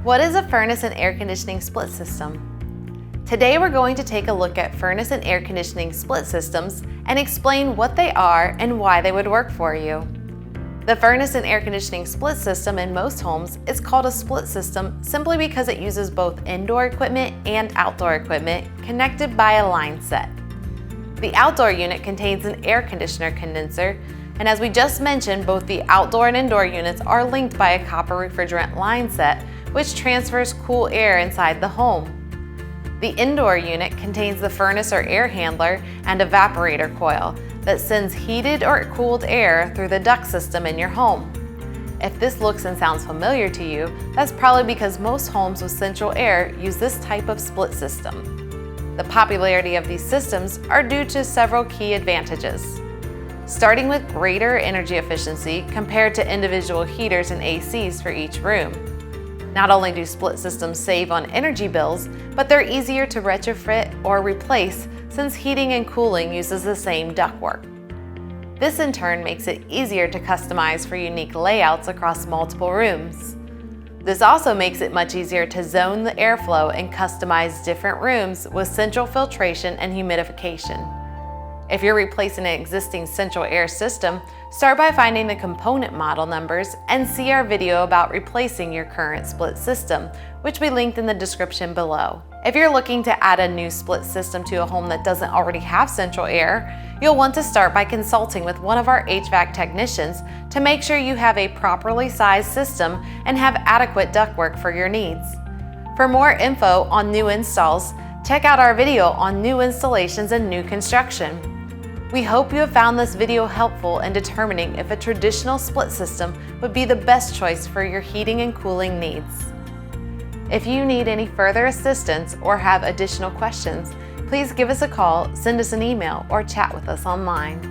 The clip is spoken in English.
What is a furnace and air conditioning split system? Today we're going to take a look at furnace and air conditioning split systems and explain what they are and why they would work for you. The furnace and air conditioning split system in most homes is called a split system simply because it uses both indoor equipment and outdoor equipment connected by a line set. The outdoor unit contains an air conditioner condenser, and as we just mentioned, both the outdoor and indoor units are linked by a copper refrigerant line set, which transfers cool air inside the home. The indoor unit contains the furnace or air handler and evaporator coil that sends heated or cooled air through the duct system in your home. If this looks and sounds familiar to you, that's probably because most homes with central air use this type of split system. The popularity of these systems are due to several key advantages. Starting with greater energy efficiency compared to individual heaters and ACs for each room. Not only do split systems save on energy bills, but they're easier to retrofit or replace since heating and cooling uses the same ductwork. This in turn makes it easier to customize for unique layouts across multiple rooms. This also makes it much easier to zone the airflow and customize different rooms with central filtration and humidification. If you're replacing an existing central air system, start by finding the component model numbers and see our video about replacing your current split system, which we linked in the description below. If you're looking to add a new split system to a home that doesn't already have central air, you'll want to start by consulting with one of our HVAC technicians to make sure you have a properly sized system and have adequate ductwork for your needs. For more info on new installs, check out our video on new installations and new construction. We hope you have found this video helpful in determining if a traditional split system would be the best choice for your heating and cooling needs. If you need any further assistance or have additional questions, please give us a call, send us an email, or chat with us online.